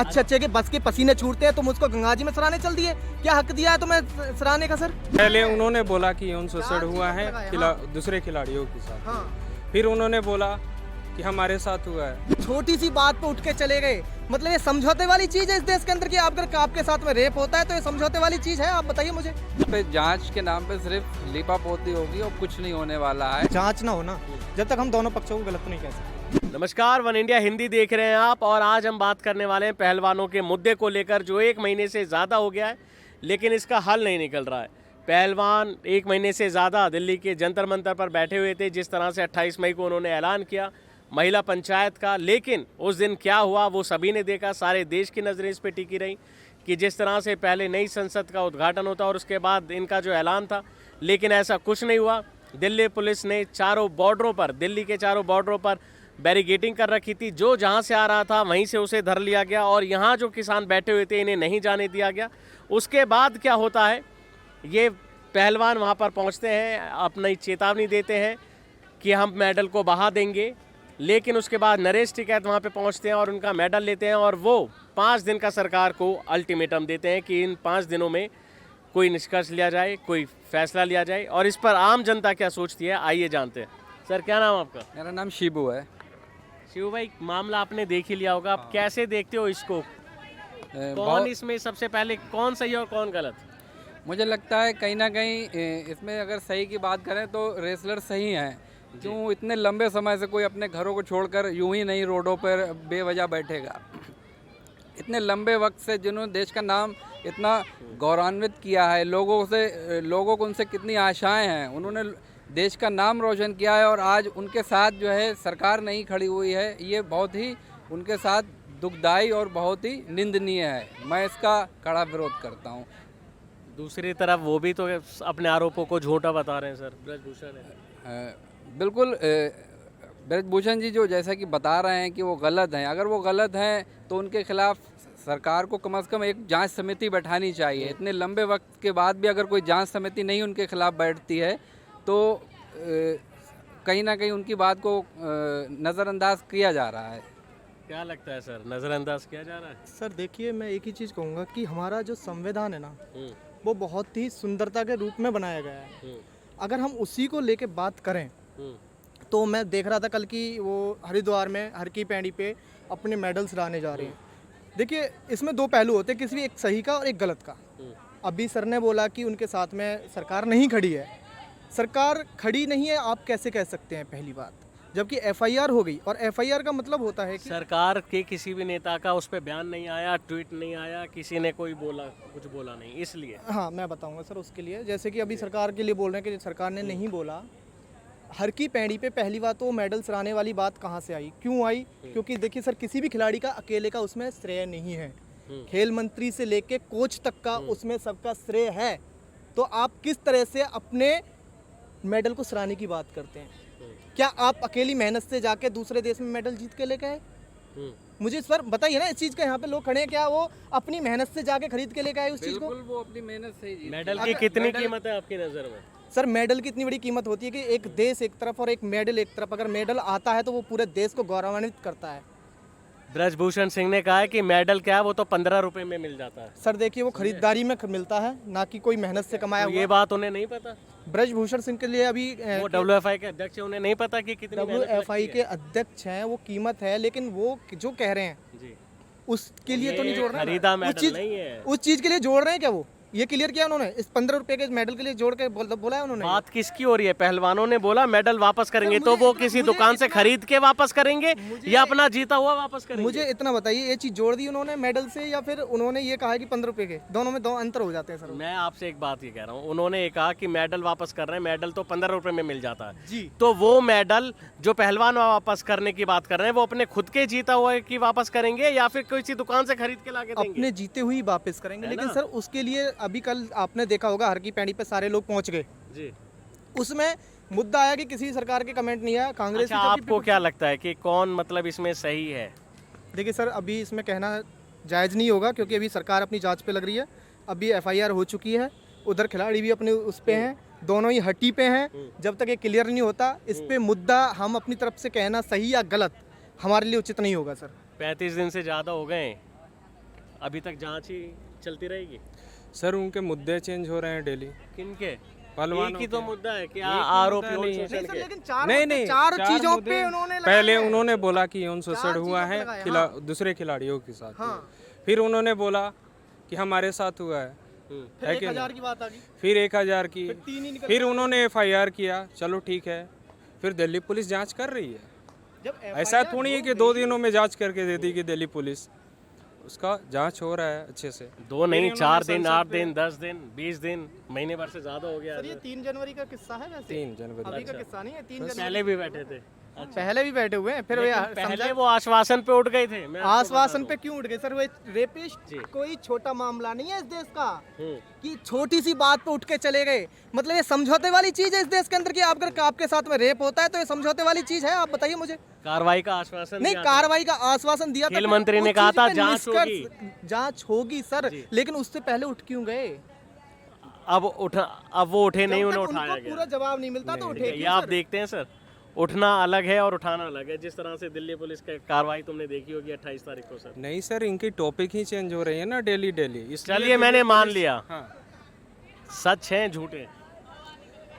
अच्छे अच्छे के बस के पसीने छूटते हैं, तुम उसको गंगा जी में सराहने चल दिए। क्या हक दिया है तुम्हें सराहने का सर? पहले उन्होंने बोला कि यौन शोषण हुआ है दूसरे खिलाड़ियों के साथ। हाँ। फिर उन्होंने बोला कि हमारे साथ हुआ है। छोटी सी बात पे उठ के चले गए, मतलब ये समझौते वाली चीज है इस देश के अंदर की। अगर आपके साथ में रेप होता है तो ये समझौते वाली चीज है? आप बताइए मुझे। पे जांच के नाम पे सिर्फ लीपापोती होगी और कुछ नहीं होने वाला है। जांच ना होना जब तक हम दोनों पक्षों को गलत नहीं कह सकते। नमस्कार, वन इंडिया हिंदी देख रहे हैं आप, और आज हम बात करने वाले हैं पहलवानों के मुद्दे को लेकर, जो 1 महीने से ज़्यादा हो गया है लेकिन इसका हल नहीं निकल रहा है। पहलवान 1 महीने से ज़्यादा दिल्ली के जंतर मंतर पर बैठे हुए थे, जिस तरह से 28 मई को उन्होंने ऐलान किया महिला पंचायत का, लेकिन उस दिन क्या हुआ वो सभी ने देखा। सारे देश की नज़रें इस पर टिकी रही कि जिस तरह से पहले नई संसद का उद्घाटन होता और उसके बाद इनका जो ऐलान था, लेकिन ऐसा कुछ नहीं हुआ। दिल्ली पुलिस ने चारों बॉर्डरों पर, दिल्ली के चारों बॉर्डरों पर बैरिकेडिंग कर रखी थी। जो जहां से आ रहा था वहीं से उसे धर लिया गया, और यहाँ जो किसान बैठे हुए थे इन्हें नहीं जाने दिया गया। उसके बाद क्या होता है, ये पहलवान वहाँ पर पहुँचते हैं, अपनी चेतावनी देते हैं कि हम मेडल को बहा देंगे, लेकिन उसके बाद नरेश टिकैत वहाँ पे पहुँचते हैं और उनका मेडल लेते हैं, और वो 5 दिन का सरकार को अल्टीमेटम देते हैं कि इन 5 दिनों में कोई निष्कर्ष लिया जाए, कोई फैसला लिया जाए। और इस पर आम जनता क्या सोचती है, आइए जानते हैं। सर, क्या नाम आपका? मेरा नाम शिबू है। शिव भाई, मामला आपने देख ही लिया होगा, आप कैसे देखते हो इसको? कौन इसमें सबसे पहले कौन सही और कौन गलत? मुझे लगता है कहीं ना कहीं इसमें अगर सही की बात करें तो रेसलर सही हैं। क्यों इतने लंबे समय से कोई अपने घरों को छोड़कर यूं ही नहीं रोडों पर बेवजह बैठेगा। इतने लंबे वक्त से जिन्होंने देश का नाम इतना गौरवान्वित किया है, लोगों को उनसे कितनी आशाएं हैं, उन्होंने देश का नाम रोशन किया है, और आज उनके साथ जो है सरकार नहीं खड़ी हुई है, ये बहुत ही उनके साथ दुखदाई और बहुत ही निंदनीय है। मैं इसका कड़ा विरोध करता हूँ। दूसरी तरफ वो भी तो अपने आरोपों को झूठा बता रहे हैं सर, ब्रजभूषण है। बिल्कुल, ब्रजभूषण जी जो जैसा कि बता रहे हैं कि वो गलत हैं, अगर वो गलत हैं तो उनके खिलाफ सरकार को कम से कम एक जांच समिति बैठानी चाहिए। इतने लंबे वक्त के बाद भी अगर कोई जांच समिति नहीं उनके खिलाफ बैठती है तो कहीं ना कहीं उनकी बात को नज़रअंदाज किया जा रहा है। क्या लगता है सर, नज़रअंदाज किया जा रहा है? सर देखिए, मैं एक ही चीज़ कहूँगा कि हमारा जो संविधान है ना, वो बहुत ही सुंदरता के रूप में बनाया गया है। अगर हम उसी को लेके बात करें तो मैं देख रहा था कल की वो हरिद्वार में हर की पैड़ी पे अपने मेडल्स लाने जा रहे हैं। देखिए, इसमें 2 पहलू होते हैं, किसी भी एक सही का और एक गलत का। अभी सर ने बोला कि उनके साथ में सरकार नहीं खड़ी है। सरकार खड़ी नहीं है आप कैसे कह सकते हैं, पहली बात, जबकि एफआईआर हो गई, और एफआईआर का मतलब होता है कि सरकार के किसी भी नेता का उस पर बयान नहीं आया, ट्वीट नहीं आया, किसी ने कुछ बोला नहीं, इसलिए। हाँ, मैं बताऊंगा सर उसके लिए। जैसे कि अभी सरकार के लिए बोल रहे हैं कि सरकार ने नहीं बोला। हर की पैड़ी पे पहली बात तो मेडल सराहने वाली बात कहाँ से आई, क्यों आई? क्योंकि देखिए सर, किसी भी खिलाड़ी का अकेले का उसमें श्रेय नहीं है। खेल मंत्री से लेके कोच तक का उसमें सबका श्रेय है। तो आप किस तरह से अपने मेडल को सराहने की बात करते हैं? क्या आप अकेली मेहनत से जाके दूसरे देश में मेडल जीत के लेके आए? मुझे सर बताइए ना, इस चीज़ का यहाँ पे लोग खड़े हैं, क्या वो अपनी मेहनत से जाके खरीद के लेके आए उस चीज़ को? बिल्कुल, वो अपनी मेहनत से ही। मेडल की कितनी कीमत है आपकी नज़र में? सर, मेडल की इतनी बड़ी कीमत होती है कि एक देश एक तरफ और एक मेडल एक तरफ। अगर मेडल आता है तो वो पूरे देश को गौरवान्वित करता है। ब्रजभूषण सिंह ने कहा है कि मेडल क्या है, वो तो 15 रुपए में मिल जाता है। सर देखिए, वो खरीदारी में मिलता है, ना कि कोई मेहनत से कमाया तो हुआ। ये बात उन्हें नहीं पता? ब्रजभूषण सिंह के लिए अभी वो WFI के अध्यक्ष हैं, उन्हें नहीं पता कि कितनी मेहनत WFI लगती के अध्यक्ष हैं, वो कीमत है, लेकिन वो जो कह रहे हैं जी, उसके लिए तो नहीं जोड़ रहे खरीदा हैं। मेडल नहीं है। उस चीज के लिए जोड़ रहे हैं क्या? वो ये क्लियर किया उन्होंने? इस 15 रुपए के मेडल के लिए जोड़ के बोला है उन्होंने? बात किसकी हो रही है? पहलवानों ने बोला मेडल वापस करेंगे, तो वो किसी दुकान से खरीद के वापस करेंगे या अपना जीता हुआ वापस करेंगे? मुझे इतना बताइए, ये चीज जोड़ दी उन्होंने मेडल से, या फिर उन्होंने ये कहा है कि 15 रुपए के? दोनों में 2 अंतर हो जाते हैं सर। मैं आपसे एक बात ये कह रहा हूँ, उन्होंने ये कहा कि मेडल वापस कर रहे हैं, मेडल तो 15 रुपए में मिल जाता है जी। तो वो मेडल जो पहलवान वापस करने की बात कर रहे हैं, वो अपने खुद के जीता हुआ की वापस करेंगे या फिर किसी दुकान से खरीद के लाके देंगे? अपने जीते हुए वापस करेंगे, लेकिन सर उसके लिए अभी कल आपने देखा होगा हर की पैड़ी पे सारे लोग पहुंच गए जी। उसमें मुद्दा आया कि किसी सरकार के कमेंट नहीं आया, कांग्रेस अच्छा, आपको क्या लगता है कि कौन मतलब इसमें सही है? देखिए सर, अभी इसमें कहना जायज़ नहीं होगा, क्योंकि अभी सरकार अपनी जांच पे लग रही है। अभी एफआईआर हो चुकी है, उधर खिलाड़ी भी अपने उस पे हैं, दोनों ही हटी पे हैं। जब तक ये क्लियर नहीं होता, इस पे मुद्दा हम अपनी तरफ से कहना सही या गलत हमारे लिए उचित नहीं होगा सर। 35 दिन से ज़्यादा हो गए, अभी तक जांच ही चलती रहेगी? सर उनके मुद्दे चेंज हो रहे हैं डेली। किनके? पहलवानों एक ही तो के। मुद्दा है कि एक ही आरोप मुद्दा यौन नहीं है। शोषण के। लेकिन चार नहीं मुद्दे, नहीं चार चीजों मुद्दे पे उन्होंने पहले लगाए हैं। उन्होंने बोला कि यौन शोषण चार हुआ चीजों है पे लगाए, हाँ। दूसरे खिलाड़ियों के साथ। हाँ। फिर उन्होंने बोला कि हमारे साथ हुआ है फिर है कि 1000 नहीं? की बात आ गई, फिर 1000 की, फिर 3 ही निकल फिर उन्होंने FIR किया, चलो ठीक है। फिर दिल्ली पुलिस जांच कर रही है। जब ऐसा FIR थोड़ी है हो कि 2 दिनों में जांच करके दे दी कि दिल्ली पुलिस, उसका जांच हो रहा है अच्छे से। 2 नहीं, फिर 4 इन्होंने दिन, संसद 8 पे- दिन, 10 दिन, 20 दिन, महीने भर से ज्यादा हो गया सर ये है। 3 जनवरी का किस्सा है वैसे, 3 जनवरी। अभी का किस्सा नहीं है। 3 जनवरी पहले भी बैठे थे। पहले भी बैठे हुए हैं, फिर वे लेकिन पहले समझा वो आश्वासन पे उठ गए थे। मैं आपको आश्वासन बता पे क्यों उठ गए सर? वो रेपिस्ट जी। कोई छोटा मामला नहीं है इस देश का दूं। कि छोटी सी बात पे उठ के चले गए। मतलब ये समझौते वाली चीज है इस देश के अंदर कि अगर आपके साथ में रेप होता है तो ये समझौते वाली चीज है? आप बताइए मुझे। कार्रवाई का आश्वासन नहीं, दिया था। कार्रवाई का आश्वासन दिया था, खेल फिर मंत्री उस ने कहा चीज था पे जांच निष्कर्ष- जांच होगी सर, जी। लेकिन उससे पहले उठ क्यों गए? अब वो उठे नहीं, जब उन्हें तक उठाया उनको पूरा गया। जवाब नहीं मिलता तो ठीक उठे है, ये क्यों आप सर? देखते हैं सर, उठना अलग है और उठाना अलग है। जिस तरह से दिल्ली पुलिस की कार्रवाई तुमने देखी होगी 28 तारीख को सर। नहीं सर, इनकी टॉपिक ही चेंज हो रही है ना डेली डेली। इसलिए चलिए मैंने मान लिया, हाँ सच है झूठे?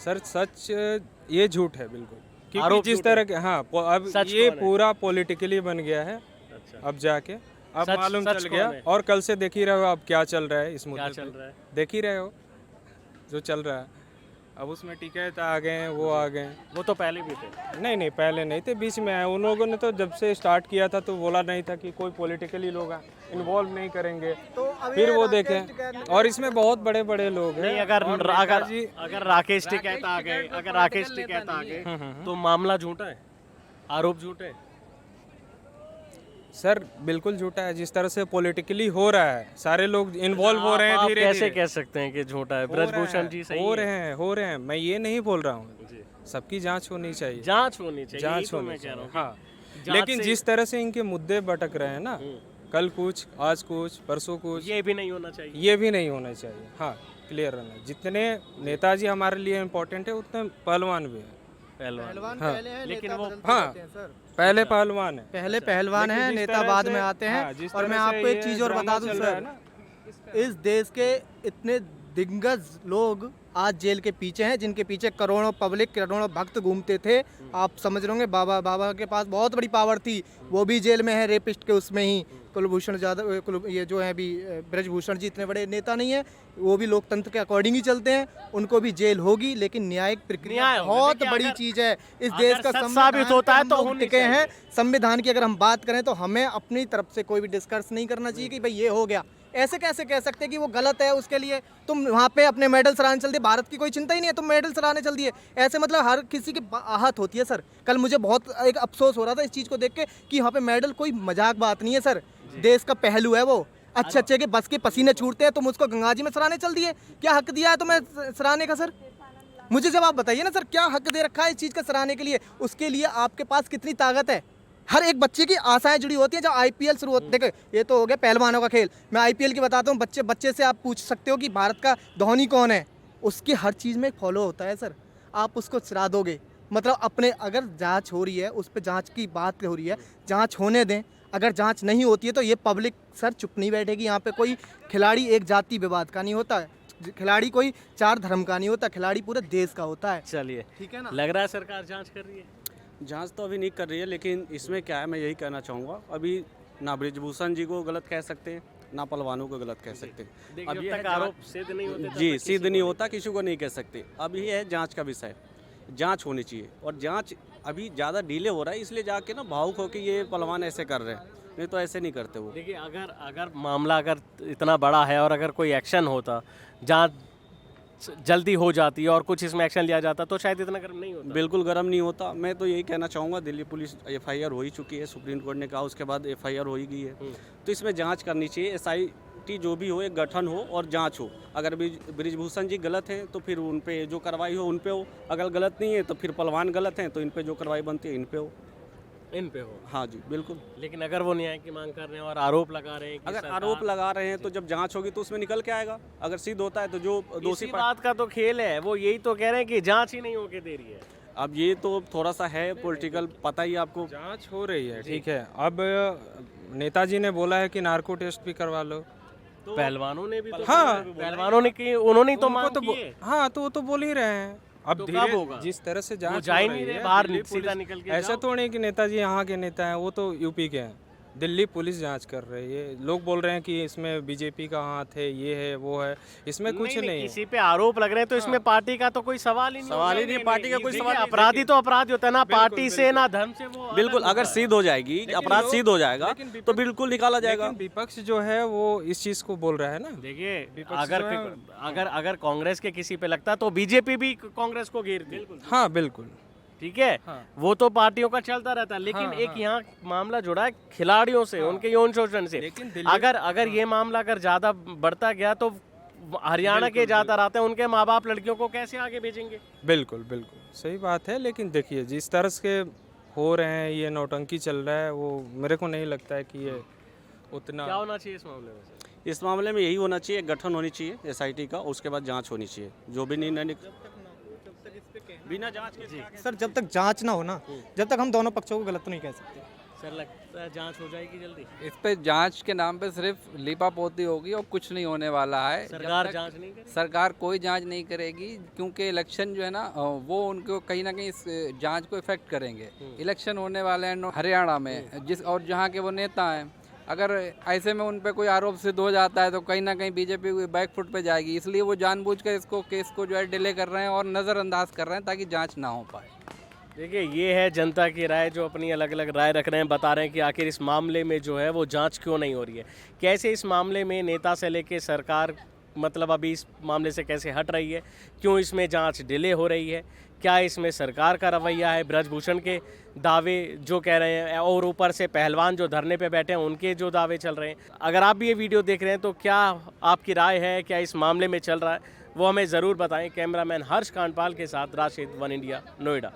सर सच ये झूठ है बिल्कुल, क्योंकि आरोप जिस झूठ तरह के हाँ अब सच ये कौन है? पूरा पॉलिटिकली बन गया है। अच्छा, अब जाके अब सच- मालूम सच चल कौन गया। है? और कल से देख ही रहे हो अब क्या चल रहा है इस क्या मुद्दे चल पे। रहा है? देख ही रहे हो जो चल रहा है। अब उसमें टिकैत आ गए हैं, वो आ गए हैं। वो तो पहले भी थे। नहीं नहीं, पहले नहीं थे, बीच में आए। उन लोगों ने तो जब से स्टार्ट किया था तो बोला नहीं था कि कोई पॉलिटिकली लोग इन्वॉल्व नहीं करेंगे। तो अब फिर ये वो राकेश देखें, टिकैत- और इसमें बहुत बड़े बड़े लोग हैं। नहीं, अगर और अगर नेताजी- अगर राकेश टिकैत आ गए, अगर राकेश टिकैत आ गए तो मामला झूठा है, आरोप झूठे है। सर बिल्कुल झूठा है। जिस तरह से पॉलिटिकली हो रहा है, सारे लोग इन्वॉल्व हो रहे हैं आप धीरे कैसे धीरे। कह सकते हैं कि झूठा है? हो रहा ब्रजभूषण है, जी सही हो है। रहे हैं। मैं ये नहीं बोल रहा हूँ, जी। सबकी जांच होनी चाहिए। जांच होनी चाहिए, यही जांच तो होनी मैं कह रहा चाहिए, हूँ। हाँ। जांच लेकिन से- जिस तरह से इनके मुद्दे भटक रहे हैं ना, कल कुछ, आज कुछ, परसों कुछ, ये भी नहीं होना चाहिए। ये भी नहीं होना चाहिए। हाँ, क्लियर रहना। जितने नेताजी हमारे लिए इम्पोर्टेंट है उतने पहलवान भी हैं। पहलवान पहलवान हाँ। पहले हैं, लेकिन नेता वो- बदलते हाँ। रहते हैं सर। पहले पहलवान है। पहले पहलवान लेकिन हैं, जिस नेता तरह बाद से- में आते हैं। हाँ, जिस और तरह मैं से आपको एक ये चीज़ और ड्रामा बता दूं चल रहा है सर, ना, इस देश के इतने दिग्गज लोग आज जेल के पीछे हैं, जिनके पीछे करोड़ों पब्लिक, करोड़ों भक्त घूमते थे। आप समझ रहे होंगे, बाबा के पास बहुत बड़ी पावर थी, वो भी जेल में है रेपिस्ट के उसमें ही। कुलभूषण यादव, ये जो है अभी ब्रजभूषण जी इतने बड़े नेता नहीं है, वो भी लोकतंत्र के अकॉर्डिंग ही चलते हैं। उनको भी जेल होगी, लेकिन न्यायिक प्रक्रिया न्याय होगा। बहुत देखिए, बड़ी अगर- चीज़ है। इस अगर देश का सच संविधान साबित होता है पे तो हम लोग होनी टिके हैं। चाहिए। संविधान की अगर हम बात करें तो हमें अपनी तरफ से कोई भी डिस्कस नहीं करना चाहिए कि भाई ये हो गया। ऐसे कैसे कह सकते हैं कि वो गलत है? उसके लिए तुम वहाँ पे अपने मेडल सराहने चल दिए, भारत की कोई चिंता ही नहीं है, तुम मेडल सराहने चल दिए। ऐसे मतलब हर किसी की आहत होती है सर। कल मुझे बहुत एक अफसोस हो रहा था इस चीज़ को देख के कि यहाँ पे मेडल कोई मजाक बात नहीं है सर, देश का पहलू है वो। अच्छे अच्छे के बस के पसीने छूटते हैं, तुम उसको गंगा जी में सराहने चल दिए। क्या हक दिया है तुम्हें सराहने का सर? मुझे जब आप बताइए ना सर, क्या हक दे रखा है इस चीज़ का सराहने के लिए? उसके लिए आपके पास कितनी ताकत है? हर एक बच्चे की आशाएं जुड़ी होती हैं। जब आईपीएल शुरू होती है, देखो ये तो हो गया पहलवानों का खेल, मैं आईपीएल की बताता हूँ। बच्चे से आप पूछ सकते हो कि भारत का धोनी कौन है, उसकी हर चीज़ में फॉलो होता है सर। आप उसको चरा दोगे, मतलब अपने अगर जांच हो रही है, उस पर जांच की बात हो रही है, जांच होने दें। अगर जांच नहीं होती है तो ये पब्लिक सर चुप नहीं बैठेगी। यहाँ पे कोई खिलाड़ी एक जाति विवाद का नहीं होता है, खिलाड़ी कोई 4 धर्म का नहीं होता, खिलाड़ी पूरे देश का होता है। चलिए, ठीक है ना? लग रहा है सरकार जांच कर रही है। जांच तो अभी नहीं कर रही है, लेकिन इसमें क्या है, मैं यही कहना चाहूँगा, अभी ना ब्रिजभूषण जी को गलत कह सकते हैं, ना पहलवानों को गलत कह सकते हैं। देखिए, अब जब ये तक है आरोप सिद्ध नहीं होते तब जी तक सिद्ध किसी नहीं को होता, किसी को नहीं कह सकते। अब ये है जांच का विषय, जांच होनी चाहिए। और जांच अभी ज़्यादा डिले हो रहा है, इसलिए जाके ना भावुक होकर ये पहलवान ऐसे कर रहे हैं, नहीं तो ऐसे नहीं करते वो। देखिए, अगर मामला अगर इतना बड़ा है और अगर कोई एक्शन होता, जांच जल्दी हो जाती और कुछ इसमें एक्शन लिया जाता तो शायद इतना गर्म नहीं होता। बिल्कुल गर्म नहीं होता। मैं तो यही कहना चाहूँगा, दिल्ली पुलिस FIR हो ही चुकी है, सुप्रीम कोर्ट ने कहा, उसके बाद FIR हो ही गई है, तो इसमें जांच करनी चाहिए। SIT जो भी हो, एक गठन हो और जांच हो। अगर ब्रिजभूषण जी गलत हैं तो फिर उन पे जो कार्रवाई हो उन पे हो, अगर गलत नहीं है तो फिर पहलवान गलत हैं तो इन पे जो कार्रवाई बनती है इन पे हो। इन पे हो। हाँ जी बिल्कुल। लेकिन अगर वो न्याय की मांग कर रहे हैं और आरोप लगा रहे हैं कि अगर सरकार- आरोप लगा रहे हैं तो जब जांच होगी तो उसमें निकल के आएगा। अगर सिद्ध होता है तो जो दोषी इसी बात का तो खेल है, वो यही तो कह रहे हैं कि जांच ही नहीं होके दे रही है। अब ये तो थोड़ा सा है पॉलिटिकल, पता ही आपको। जांच हो रही है, ठीक है। अब नेताजी ने बोला है कि नार्को टेस्ट भी करवा लो। पहलवानों ने भी तो हाँ। पहलवानों ने की, उन्होंने ही तो उनको मांग तो की है। हाँ, तो वो तो बोल ही रहे हैं। अब तो कब धीरे होगा? जिस तरह से वो जांच जा ही हो नहीं रही रहे है, बाहर, दिल्ली सीधा पुलिस- निकल के ऐसा जाओ। तो नहीं कि नेताजी यहाँ के नेता हैं, वो तो यूपी के हैं। दिल्ली पुलिस जांच कर रही है। लोग बोल रहे हैं कि इसमें बीजेपी का हाथ है, ये है वो है, इसमें कुछ नहीं है। किसी पे आरोप लग रहे हैं तो इसमें पार्टी का तो कोई सवाल ही नहीं सवाल ही होगा। नहीं, पार्टी का कोई देखिए, सवाल नहीं। अपराधी तो अपराधी होता है ना, पार्टी से ना धर्म से, वो बिल्कुल, अलग अगर होता है। सिद्ध हो जाएगी, अपराध लोग- सिद्ध हो जाएगा लेकिन तो विपक्ष- बिल्कुल निकाला जाएगा। लेकिन विपक्ष जो है वो इस चीज को बोल रहा है ना। देखिए, विपक्ष अगर जो है- अगर कांग्रेस के किसी पे लगता तो बीजेपी भी कांग्रेस को घेरती, हाँ बिल्कुल। ठीक है। हाँ। वो तो पार्टियों का चलता रहता है, लेकिन हाँ, एक हाँ। यहाँ मामला जुड़ा है खिलाड़ियों से, उनके यौन शोषण से। लेकिन दिल्ली- अगर ये मामला अगर ज्यादा बढ़ता गया तो हरियाणा के ज्यादा रहते हैं, उनके माँ बाप लड़कियों को कैसे आगे भेजेंगे? बिल्कुल बिल्कुल सही बात है। लेकिन देखिए जिस तरह के हो रहे हैं, ये नौटंकी चल रहा है, वो मेरे को नहीं लगता है कि ये उतना क्या होना चाहिए इस मामले में से? इस मामले में यही होना चाहिए, गठन होनी चाहिए एसआईटी का, उसके बाद जांच होनी चाहिए। जो भी निर्णय बिना जांच के सर जब तक जांच ना हो ना, जब तक हम दोनों पक्षों को गलत तो नहीं कह सकते। सर लगता है जांच हो जाएगी जल्दी? इस पे जांच के नाम पे सिर्फ लीपापोती होगी और कुछ नहीं होने वाला है। जब सरकार तक- जांच नहीं करेगी? सरकार कोई जांच नहीं करेगी, क्योंकि इलेक्शन जो है ना वो उनको कहीं ना कहीं इस जांच को इफेक्ट करेंगे। इलेक्शन होने वाले हैं हरियाणा में, जिस और जहां के वो नेता हैं, अगर ऐसे में उन पे कोई आरोप सिद्ध हो जाता है तो कहीं ना कहीं बीजेपी बैकफुट पे जाएगी। इसलिए वो जानबूझकर इसको केस को जो है डिले कर रहे हैं और नज़रअंदाज कर रहे हैं ताकि जांच ना हो पाए। देखिए, ये है जनता की राय, जो अपनी अलग अलग राय रख रहे हैं, बता रहे हैं कि आखिर इस मामले में जो है वो जांच क्यों नहीं हो रही है, कैसे इस मामले में नेता से लेके सरकार मतलब अभी इस मामले से कैसे हट रही है, क्यों इसमें जांच डिले हो रही है, क्या इसमें सरकार का रवैया है, ब्रजभूषण के दावे जो कह रहे हैं, और ऊपर से पहलवान जो धरने पे बैठे हैं उनके जो दावे चल रहे हैं। अगर आप भी ये वीडियो देख रहे हैं तो क्या आपकी राय है, क्या इस मामले में चल रहा है, वो हमें ज़रूर बताएं। कैमरामैन हर्ष कांडपाल के साथ राशिद, वन इंडिया, नोएडा।